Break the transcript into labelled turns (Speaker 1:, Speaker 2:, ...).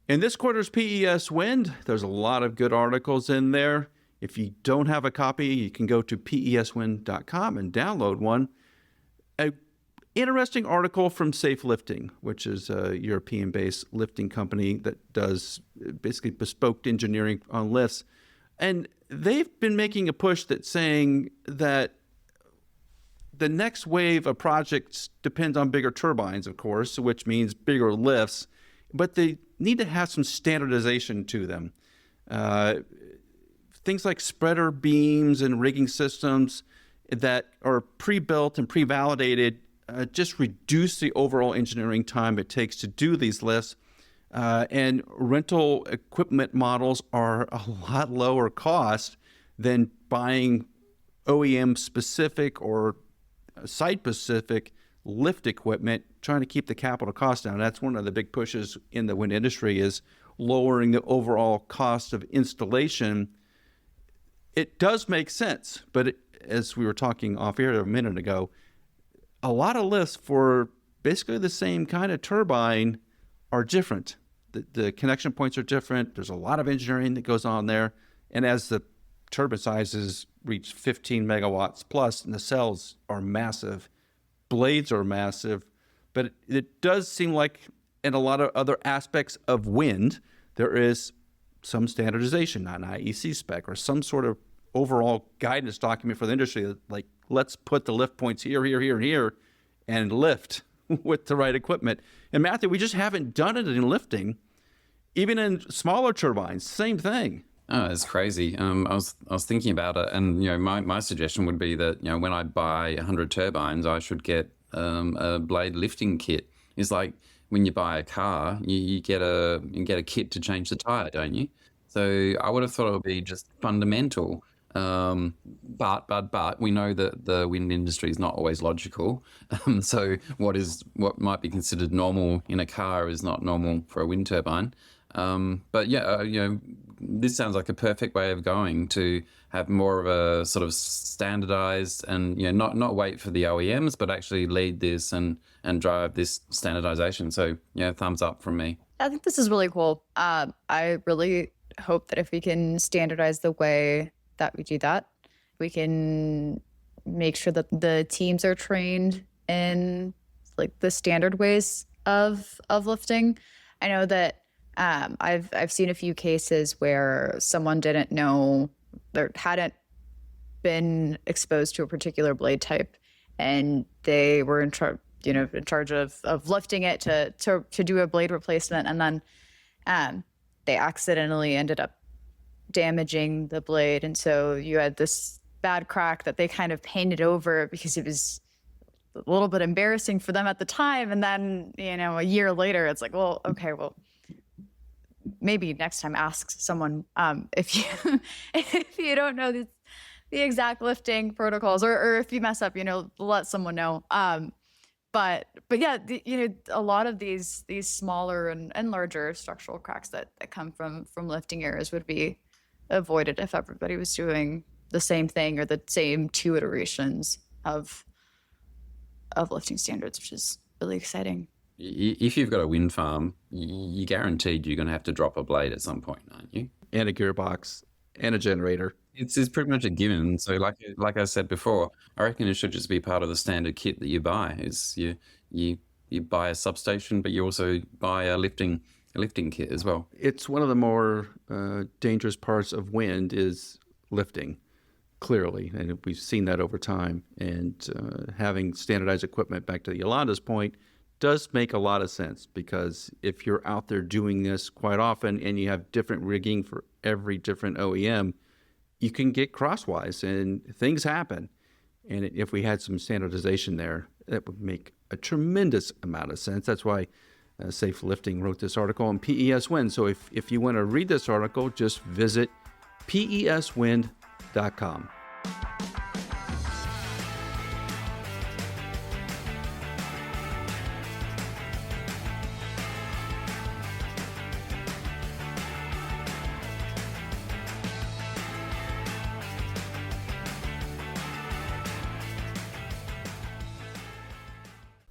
Speaker 1: In this quarter's PES Wind, there's a lot of good articles in there. If you don't have a copy, you can go to peswind.com and download one. An interesting article from Safe Lifting, which is a European-based lifting company that does basically bespoke engineering on lifts. And they've been making a push that's saying that the next wave of projects depends on bigger turbines, of course, which means bigger lifts, but they need to have some standardization to them. Things like spreader beams and rigging systems that are pre-built and pre-validated just reduce the overall engineering time it takes to do these lifts. And rental equipment models are a lot lower cost than buying OEM-specific or site-specific lift equipment, trying to keep the capital cost down. That's one of the big pushes in the wind industry, is lowering the overall cost of installation. It does make sense, but as we were talking off air a minute ago, a lot of lifts for basically the same kind of turbine are different. The connection points are different. There's a lot of engineering that goes on there. And as the turbine sizes reach 15 megawatts plus, and the cells are massive, blades are massive, but it does seem like in a lot of other aspects of wind, there is some standardization, not an IEC spec or some sort of overall guidance document for the industry. Like, let's put the lift points here, here, here, and here, and lift with the right equipment. And Matthew, we just haven't done it in lifting. Even in smaller turbines, same thing.
Speaker 2: Oh, it's crazy. I was thinking about it, and my suggestion would be that when I buy 100 turbines, I should get a blade lifting kit. It's like when you buy a car, you get a kit to change the tire, don't you? So I would have thought it would be just fundamental. But we know that the wind industry is not always logical. So what might be considered normal in a car is not normal for a wind turbine. But this sounds like a perfect way of going, to have more of a sort of standardized and not wait for the OEMs, but actually lead this and drive this standardization. So thumbs up from me.
Speaker 3: I think this is really cool. I really hope that if we can standardize the way that we do that, we can make sure that the teams are trained in like the standard ways of lifting. I know that I've seen a few cases where someone didn't know or hadn't been exposed to a particular blade type, and they were in charge of lifting it to do a blade replacement, and then they accidentally ended up damaging the blade, and so you had this bad crack that they kind of painted over because it was a little bit embarrassing for them at the time, and then a year later it's like, well, okay, well, maybe next time ask someone if you don't know the exact lifting protocols, or if you mess up, let someone know. But yeah, a lot of these smaller and larger structural cracks that come from lifting errors would be avoided if everybody was doing the same thing or the same 2 iterations of lifting standards, which is really exciting.
Speaker 2: If you've got a wind farm, you're guaranteed you're going to have to drop a blade at some point, aren't you?
Speaker 1: And a gearbox and a generator.
Speaker 2: It's pretty much a given. So like I said before, I reckon it should just be part of the standard kit that you buy. Is you buy a substation, but you also buy a lifting kit as well.
Speaker 1: It's one of the more dangerous parts of wind is lifting, clearly, and we've seen that over time. And having standardized equipment, back to Yolanda's point, does make a lot of sense, because if you're out there doing this quite often and you have different rigging for every different OEM, you can get crosswise and things happen. And if we had some standardization there, that would make a tremendous amount of sense. That's why Safe Lifting wrote this article on PES Wind. So if you want to read this article, just visit peswind.com.